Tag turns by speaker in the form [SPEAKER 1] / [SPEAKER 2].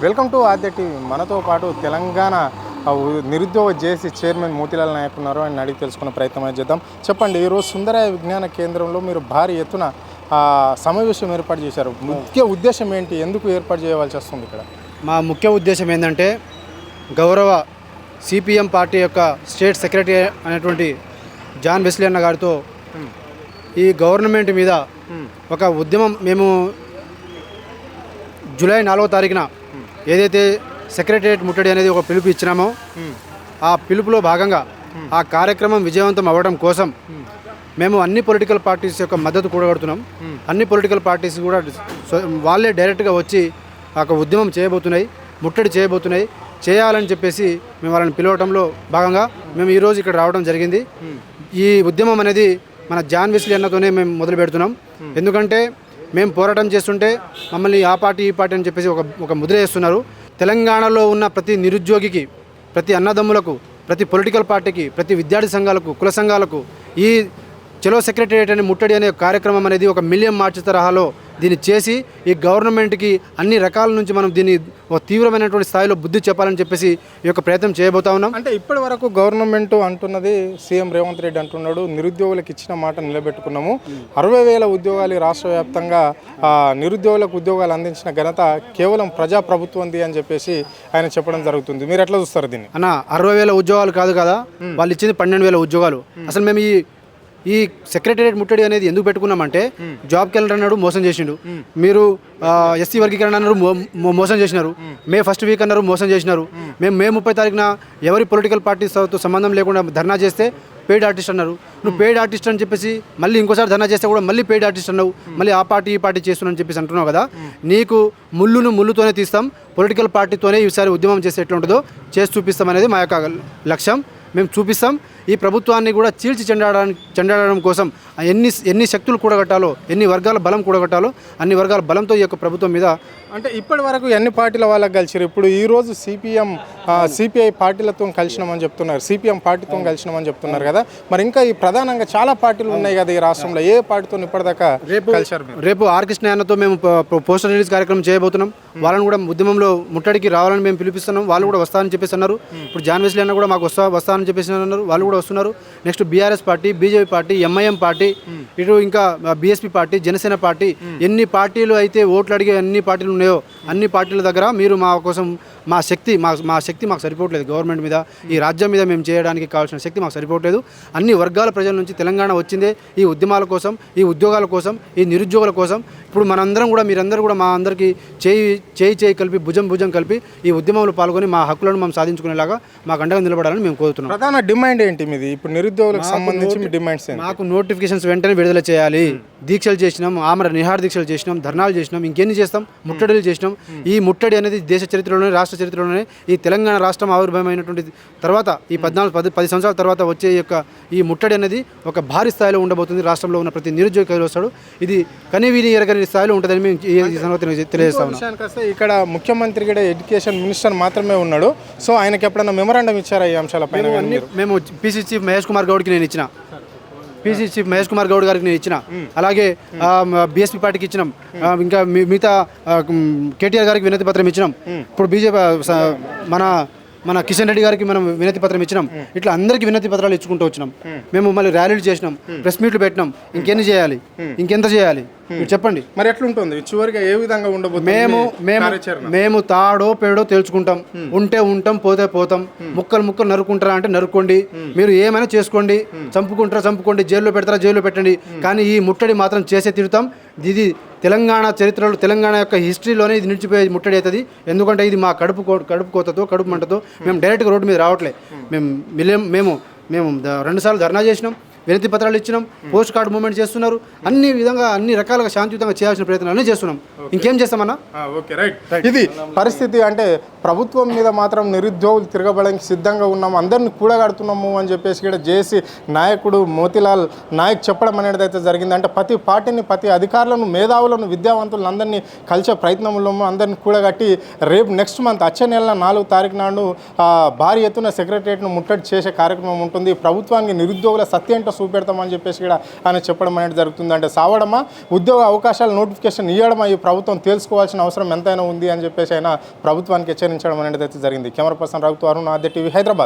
[SPEAKER 1] Welcome to Aadya TV. మనతో పాటు తెలంగాణ నిరుద్యోగ జేఏసీ చైర్మన్ మోతీలాల్ నాయక్ ఉన్నారు. ఆయన అడిగి తెలుసుకునే ప్రయత్నం చేద్దాం. చెప్పండి, ఈరోజు సుందరయ్య విజ్ఞాన కేంద్రంలో మీరు భారీ ఎత్తున సమావేశం ఏర్పాటు చేశారు. ముఖ్య ఉద్దేశం ఏంటి? ఎందుకు ఏర్పాటు చేయవలసి వస్తుంది? ఇక్కడ
[SPEAKER 2] మా ముఖ్య ఉద్దేశం ఏంటంటే, గౌరవ సిపిఎం పార్టీ యొక్క స్టేట్ సెక్రటరీ అనేటువంటి జాన్ వెస్లీ అన్న గారితో ఈ గవర్నమెంట్ మీద ఒక ఉద్యమం మేము జూలై 4వ తారీఖున ఏదైతే సెక్రటరియట్ ముట్టడి అనేది ఒక పిలుపు ఇచ్చినామో, ఆ పిలుపులో భాగంగా ఆ కార్యక్రమం విజయవంతం అవ్వడం కోసం మేము అన్ని పొలిటికల్ పార్టీస్ యొక్క మద్దతు కూడగడుతున్నాం. అన్ని పొలిటికల్ పార్టీస్ కూడా వాళ్ళే డైరెక్ట్గా వచ్చి ఒక ఉద్యమం చేయబోతున్నాయి, ముట్టడి చేయబోతున్నాయి. చేయాలని చెప్పేసి మేము వాళ్ళని పిలవడంలో భాగంగా మేము ఈరోజు ఇక్కడ రావడం జరిగింది. ఈ ఉద్యమం అనేది మన జాన్ వెస్లీ అన్నతోనే మేము మొదలు పెడుతున్నాం. ఎందుకంటే మేము పోరాటం చేస్తుంటే మమ్మల్ని ఆ పార్టీ ఈ పార్టీ అని చెప్పేసి ఒక ముద్ర వేస్తున్నారు. తెలంగాణలో ఉన్న ప్రతి నిరుద్యోగికి, ప్రతి అన్నదమ్ములకు, ప్రతి పొలిటికల్ పార్టీకి, ప్రతి విద్యార్థి సంఘాలకు, కుల సంఘాలకు ఈ చలో సెక్రటరియట్ అనే ముట్టడి అనే కార్యక్రమం అనేది ఒక మిలియన్ మార్చ్ తరహాలో దీన్ని చేసి ఈ గవర్నమెంట్కి అన్ని రకాల నుంచి మనం దీన్ని ఒక తీవ్రమైనటువంటి స్థాయిలో బుద్ధి చెప్పాలని చెప్పేసి ఈ యొక్క ప్రయత్నం చేయబోతా ఉన్నాం.
[SPEAKER 1] అంటే ఇప్పటి వరకు గవర్నమెంట్ అంటున్నది, సీఎం రేవంత్ రెడ్డి అంటున్నాడు, నిరుద్యోగులకు ఇచ్చిన మాట నిలబెట్టుకున్నాము, 60,000 ఉద్యోగాలు రాష్ట్ర వ్యాప్తంగా నిరుద్యోగులకు ఉద్యోగాలు అందించిన ఘనత కేవలం ప్రజాప్రభుత్వంది అని చెప్పేసి ఆయన చెప్పడం జరుగుతుంది. మీరు ఎట్లా చూస్తారు దీన్ని?
[SPEAKER 2] అన్న, 60,000 ఉద్యోగాలు కాదు కదా, వాళ్ళు ఇచ్చింది 12,000 ఉద్యోగాలు. అసలు మేము ఈ సెక్రటరియట్ ముట్టడి అనేది ఎందుకు పెట్టుకున్నామంటే, జాబ్ క్యాలెండర్ అన్నాడు మోసం చేసిండు, మీరు ఎస్సీ వర్గీకరణ అన్నారు మోసం చేసినారు, మే ఫస్ట్ వీక్ అన్నారు మోసం చేసినారు, మేము మే 30 తారీఖున ఎవరి పొలిటికల్ పార్టీస్తో సంబంధం లేకుండా ధర్నా చేస్తే పెయిడ్ ఆర్టిస్ట్ అన్నారు. నువ్వు పెయిడ్ ఆర్టిస్ట్ అని చెప్పేసి మళ్ళీ ఇంకోసారి ధర్నా చేస్తే కూడా మళ్ళీ పెయిడ్ ఆర్టిస్ట్ అన్నావు, మళ్ళీ ఆ పార్టీ ఈ పార్టీ చేస్తున్నాను చెప్పేసి అంటున్నావు కదా. నీకు ముళ్ళుతోనే తీస్తాం, పొలిటికల్ పార్టీతోనే ఈసారి ఉద్యమం చేస్తే ఎట్లా ఉంటుందో చేసి చూపిస్తాం అనేది మా యొక్క లక్ష్యం. మేము చూపిస్తాం. ఈ ప్రభుత్వాన్ని కూడా చీల్చి చెండాడడం కోసం ఎన్ని శక్తులు కూడగట్టాలో, ఎన్ని వర్గాల బలం కూడగట్టాలో అన్ని వర్గాల బలంతో ఈ యొక్క ప్రభుత్వం మీద.
[SPEAKER 1] అంటే ఇప్పటి వరకు ఎన్ని పార్టీల వాళ్ళకి కలిసిరు? ఇప్పుడు ఈరోజు సిపిఐ పార్టీలతో కలిసినామని చెప్తున్నారు, సిపిఎం పార్టీతో కలిసినామని చెప్తున్నారు కదా. మరి ఇంకా ఈ ప్రధానంగా చాలా పార్టీలు ఉన్నాయి కదా ఈ రాష్ట్రంలో, ఏ పార్టీతో ఇప్పటిదాకా కలిసారు?
[SPEAKER 2] రేపు ఆర్ కృష్ణ అన్నతో మేము పోస్టర్ రిలీజ్ కార్యక్రమం చేయబోతున్నాం. వాళ్ళని కూడా ఉద్యమంలో ముట్టడికి రావాలని మేము పిలిపిస్తున్నాం. వాళ్ళు కూడా వస్తారని చెప్పేసి అన్నారు. ఇప్పుడు జాన్ వెస్లీ అన్న కూడా మాకు వస్తారని చెప్పేసి అన్నారు, వాళ్ళు కూడా వస్తున్నారు. Next BRS party, BJP party, MIM party, ఇటు ఇంకా బీఎస్పీ పార్టీ, జనసేన పార్టీ, ఎన్ని పార్టీలు అయితే ఓట్లు అడిగే అన్ని పార్టీలు ఉన్నాయో అన్ని పార్టీల దగ్గర మీరు మా కోసం మా శక్తి మాకు సరిపోవట్లేదు. గవర్నమెంట్ మీద, ఈ రాజ్యం మీద మేము చేయడానికి కావాల్సిన శక్తి మాకు సరిపోవట్లేదు. అన్ని వర్గాల ప్రజల నుంచి తెలంగాణ వచ్చిందే ఈ ఉద్యమాల కోసం, ఈ ఉద్యోగాల కోసం, ఈ నిరుద్యోగుల కోసం. ఇప్పుడు మనందరం కూడా, మీరందరూ కూడా మా అందరికీ చేయి కలిపి, భుజం కలిపి ఈ ఉద్యమంలో పాల్గొని మా హక్కులను మేము సాధించుకునేలాగా మాకు అండగా నిలబడాలని మేము కోరుతున్నాం.
[SPEAKER 1] ప్రధాన డిమాండ్ ఏంటి మీది? ఇప్పుడు నిరుద్యోగులకు సంబంధించి మీ డిమాండ్స్?
[SPEAKER 2] మాకు నోటిఫికేషన్స్ వెంటనే విడుదల చేయాలి. దీక్షలు చేసినాం, ఆమర నిహార దీక్షలు చేసినాం, ధర్నాలు చేసినాం, ఇంకెన్ని చేస్తాం, ముట్టడిలు చేసినాం. ఈ ముట్టడి అనేది దేశ చరిత్రలోనే, రాష్ట్ర చరిత్రలోనే, ఈ తెలంగాణ రాష్ట్రం ఆవిర్భావమైనటువంటి తర్వాత ఈ 10 సంవత్సరాల తర్వాత వచ్చే ఈ ముట్టడి అనేది ఒక భారీ స్థాయిలో ఉండబోతుంది. రాష్ట్రంలో ఉన్న ప్రతి నిరుద్యోగి వస్తాడు. ఇది కనీవిని ఎరగని స్థాయిలో ఉంటుందని మేము ఈ సందర్భంగా తెలియజేస్తాం.
[SPEAKER 1] ఇక్కడ ముఖ్యమంత్రి కూడా ఎడ్యుకేషన్ మినిస్టర్ మాత్రమే ఉన్నాడు. సో ఆయనకి ఎప్పుడైనా మెమరాండం ఇచ్చారా ఈ అంశాలపైన?
[SPEAKER 2] మేము పీసీ చీఫ్ మహేష్ కుమార్ గౌడ్కి నేను ఇచ్చిన, పీసీ చీఫ్ మహేష్ కుమార్ గౌడ్ గారికి నేను ఇచ్చిన, అలాగే బీఎస్పీ పార్టీకి ఇచ్చినాం, ఇంకా మిగతా కేటీఆర్ గారికి వినతి పత్రం ఇచ్చినాం. ఇప్పుడు బీజేపీ మన కిషన్ రెడ్డి గారికి మనం వినతి పత్రం ఇచ్చినాం. ఇట్లా అందరికీ వినతి పత్రాలు ఇచ్చుకుంటూ వచ్చినాం. మేము మళ్ళీ ర్యాలీలు చేసినాం, ప్రెస్ మీట్లు పెట్టినాం. ఇంకెన్ని చేయాలి, ఇంకెంత చేయాలి మీరు చెప్పండి.
[SPEAKER 1] మరి ఎట్లుంటుంది చివరిగా, ఏ విధంగా ఉండబోతుంది?
[SPEAKER 2] మేము తాడో పేడో తేల్చుకుంటాం. ఉంటే ఉంటాం, పోతే పోతాం. ముక్కలు నరుకుంటారా అంటే నరుక్కోండి, మీరు ఏమైనా చేసుకోండి, చంపుకోండి, జైల్లో పెడతారా జైల్లో పెట్టండి, కానీ ఈ ముట్టడి మాత్రం చేసే తిరుగుతాం. ఇది తెలంగాణ చరిత్రలో, తెలంగాణ యొక్క హిస్టరీలోనే ఇది నిలిచిపోయే ముట్టడి అవుతుంది. ఎందుకంటే ఇది మా కడుపు కోతతో, కడుపు మంటతో మేము డైరెక్ట్గా రోడ్డు మీద రావట్లే. మేము 2 సార్లు ధర్నా చేసినాం, వినతి పత్రాలు ఇచ్చినాం, పోస్ట్ కార్డు మూవ్మెంట్ చేస్తున్నారు. అన్ని విధంగా, అన్ని రకాలుగా శాంతియుతంగా చేయాల్సిన ప్రయత్నాలు చేస్తున్నాం. ఇంకేం చేస్తామన్నా?
[SPEAKER 1] Okay, right. ఇది పరిస్థితి. అంటే ప్రభుత్వం మీద మాత్రం నిరుద్యోగులు తిరగబడడానికి సిద్ధంగా ఉన్నాము, అందరిని కూడగడుతున్నాము అని చెప్పేసి కూడా జేఏసీ నాయకుడు మోతీలాల్ నాయక్ చెప్పడం అనేది అయితే జరిగింది. అంటే ప్రతి పార్టీని, ప్రతి అధికారులను, మేధావులను, విద్యావంతులను అందరినీ కలిసే ప్రయత్నంలో అందరినీ కూడగట్టి రేపు నెక్స్ట్ మంత్ వచ్చే నెల 4వ తారీఖు నాడు భారీ ఎత్తున సెక్రటరియట్ను ముట్టడి చేసే కార్యక్రమం ఉంటుంది. ప్రభుత్వానికి నిరుద్యోగుల సత్యేంటో చూపెడతామని చెప్పేసి కూడా ఆయన చెప్పడం అనేది జరుగుతుంది. అంటే సావడమా ఉద్యోగ అవకాశాల నోటిఫికేషన్ ఇవ్వడమా ఈ ప్రభుత్వం తెలుసుకోవాల్సిన అవసరం ఎంతైనా ఉంది అని చెప్పేసి ఆయన ప్రభుత్వానికి హెచ్చరించడం అనేది అయితే జరిగింది. కెమెరా పర్సన్ రఘుతో అరుణ్, ఆద్య టీవీ, హైదరాబాద్.